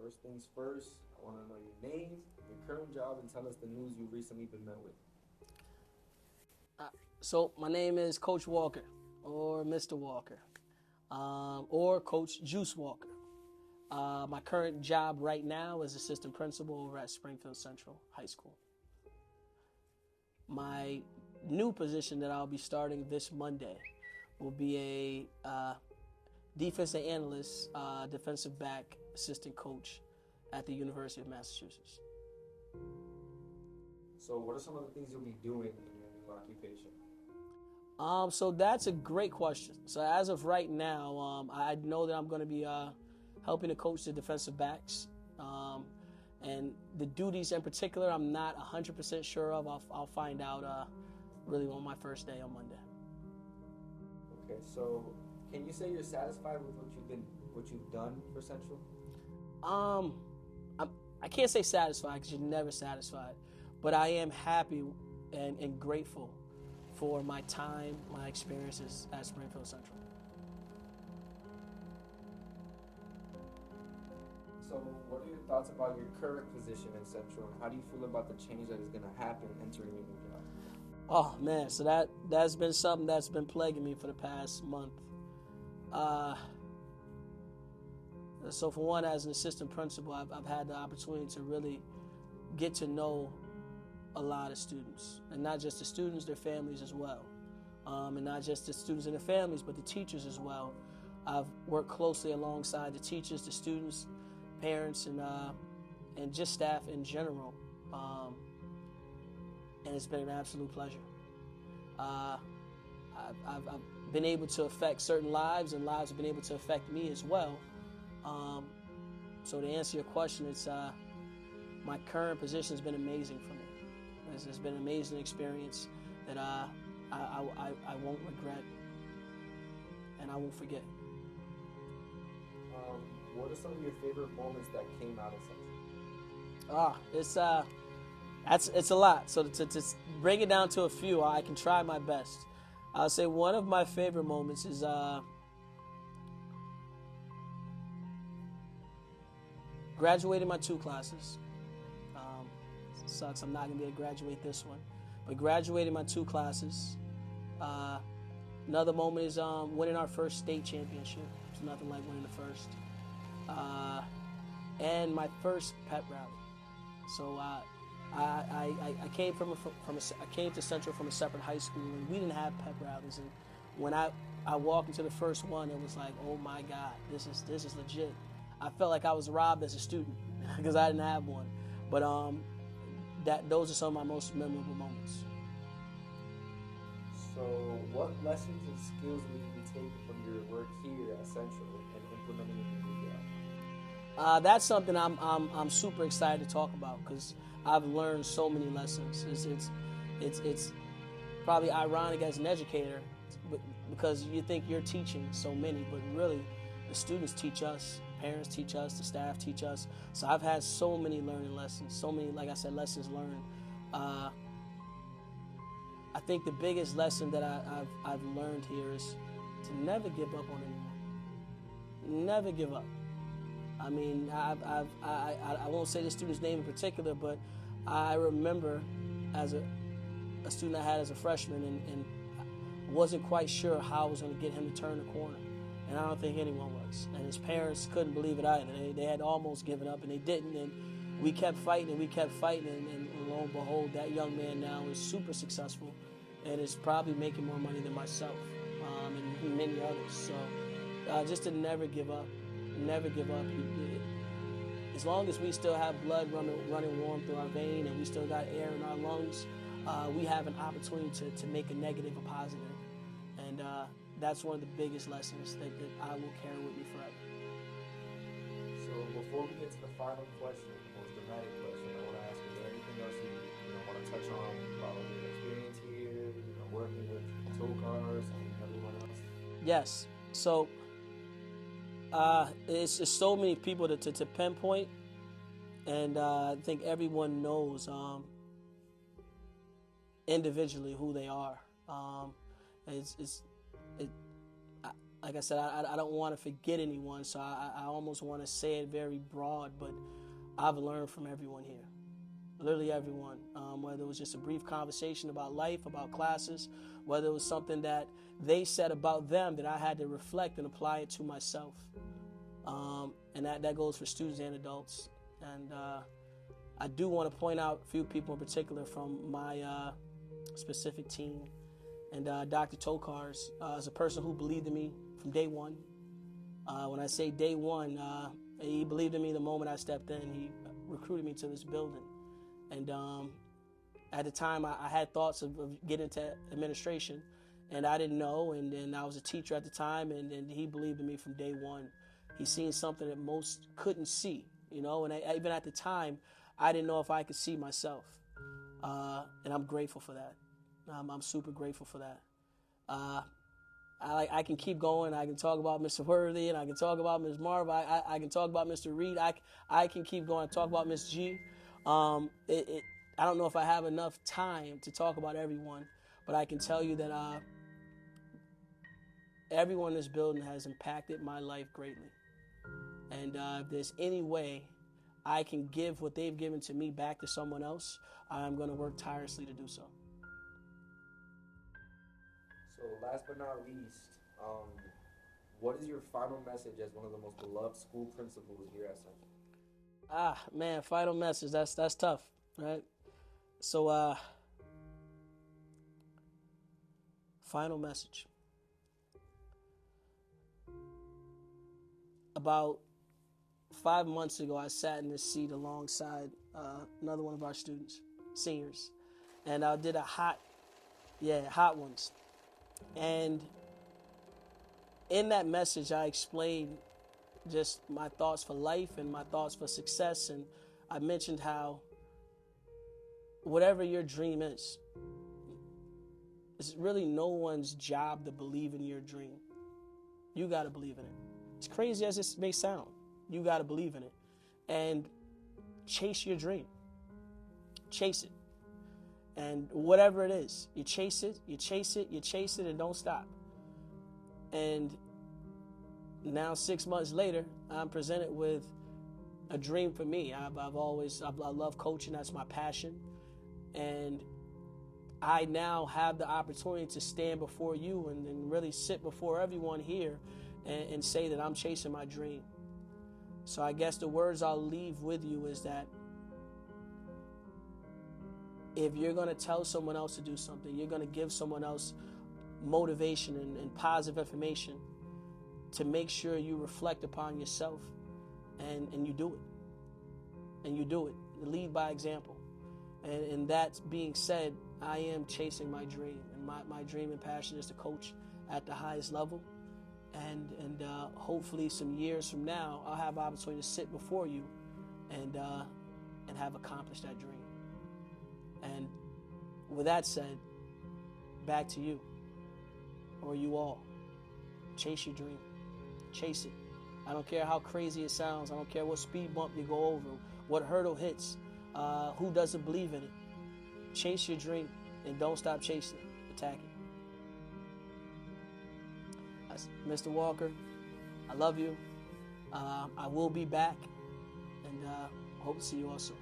First things first, I want to know your name, your current job, and tell us the news you've recently been met with. So my name is Coach Walker, or Mr. Walker, or Coach Juice Walker. My current job right now is assistant principal over at Springfield Central High School. My new position that I'll be starting this Monday will be a defensive analyst, defensive back assistant coach at the University of Massachusetts. So, what are some of the things you'll be doing in your new occupation? So that's a great question. So as of right now, I know that I'm going to be helping to coach the defensive backs. And the duties in particular, I'm not 100% sure of. I'll find out really on my first day on Monday. Okay, so can you say you're satisfied with what you've done for Central? Um, I can't say satisfied because you're never satisfied, but I am happy and grateful for my time, my experiences at Springfield Central. So, what are your thoughts about your current position in Central, and how do you feel about the change that is going to happen entering your new job? Oh man, so that's been something that's been plaguing me for the past month. So for one, as an assistant principal, I've had the opportunity to really get to know a lot of students, and not just the students, their families as well, and not just the students and their families, but the teachers as well. I've worked closely alongside the teachers, the students, parents, and just staff in general, and it's been an absolute pleasure. I've been able to affect certain lives, and lives have been able to affect me as well. So to answer your question, it's my current position has been amazing for me. It's been an amazing experience that I won't regret and I won't forget. What are some of your favorite moments that came out of Central? It's a lot. So to break it down to a few, I can try my best. I'll say one of my favorite moments is graduating my two classes. Sucks I'm not going to be able to graduate this one. But graduating my two classes. Another moment is winning our first state championship. It's nothing like winning the first. And my first pep rally. So I came I came to Central from a separate high school, and we didn't have pep rallies. And when I walked into the first one, it was like, oh my God, this is legit. I felt like I was robbed as a student because I didn't have one. But those are some of my most memorable moments. So, what lessons and skills will you be taking from your work here at Central and implementing in your new job? That's something I'm super excited to talk about because I've learned so many lessons. It's probably ironic as an educator because you think you're teaching so many, but really the students teach us, parents teach us, the staff teach us. So I've had so many learning lessons, so many, like I said, lessons learned. I think the biggest lesson that I've learned here is to never give up on anyone. Never give up. I mean, I won't say the student's name in particular, but I remember as a student I had as a freshman and wasn't quite sure how I was going to get him to turn the corner. And I don't think anyone was. And his parents couldn't believe it either. They had almost given up, and they didn't. And we kept fighting, and we kept fighting. And lo and behold, that young man now is super successful and is probably making more money than myself and many others. So just to never give up. Never give up. As long as we still have blood running warm through our vein and we still got air in our lungs, we have an opportunity to make a negative a positive. And that's one of the biggest lessons that I will carry with me forever. So before we get to the final question, the most dramatic question, I want to ask, is there anything else you want to touch on about your experience here, working with tow cars and everyone else? Yes. So it's just so many people to pinpoint, and I think everyone knows individually who they are. like I said, I don't want to forget anyone, so I almost want to say it very broad, but I've learned from everyone here. Literally everyone, whether it was just a brief conversation about life, about classes, whether it was something that they said about them that I had to reflect and apply it to myself. And that goes for students and adults. And I do want to point out a few people in particular from my specific team. And Dr. Tokars is a person who believed in me from day one. When I say day one, he believed in me the moment I stepped in. He recruited me to this building. And at the time, I had thoughts of getting into administration, and I didn't know. And I was a teacher at the time, and he believed in me from day one. He seen something that most couldn't see, you know. And even at the time, I didn't know if I could see myself. And I'm grateful for that. I'm super grateful for that. I can keep going. I can talk about Mr. Worthy, and I can talk about Ms. Marv. I can talk about Mr. Reed. I can keep going. Talk about Ms. G. I don't know if I have enough time to talk about everyone, but I can tell you that everyone in this building has impacted my life greatly. And if there's any way I can give what they've given to me back to someone else, I'm going to work tirelessly to do so. So last but not least, what is your final message as one of the most beloved school principals here at Central? Man, final message. That's tough, right? So, final message. About 5 months ago, I sat in this seat alongside another one of our students, seniors, and I did hot ones. And in that message, I explained just my thoughts for life and my thoughts for success. And I mentioned how whatever your dream is, it's really no one's job to believe in your dream. You got to believe in it. As crazy as this may sound, you got to believe in it. And chase your dream. Chase it. And whatever it is, you chase it, you chase it, you chase it, and don't stop. And now 6 months later, I'm presented with a dream for me. I love coaching. That's my passion. And I now have the opportunity to stand before you and really sit before everyone here and say that I'm chasing my dream. So I guess the words I'll leave with you is that if you're going to tell someone else to do something, you're going to give someone else motivation and positive information, to make sure you reflect upon yourself and you do it. And you do it. Lead by example. And that being said, I am chasing my dream. And my dream and passion is to coach at the highest level. And hopefully some years from now, I'll have the opportunity to sit before you and have accomplished that dream. And with that said, back to you, or you all. Chase your dream. Chase it. I don't care how crazy it sounds. I don't care what speed bump you go over, what hurdle hits, who doesn't believe in it. Chase your dream and don't stop chasing it. Attack it. Mr. Walker, I love you. I will be back, and hope to see you all soon.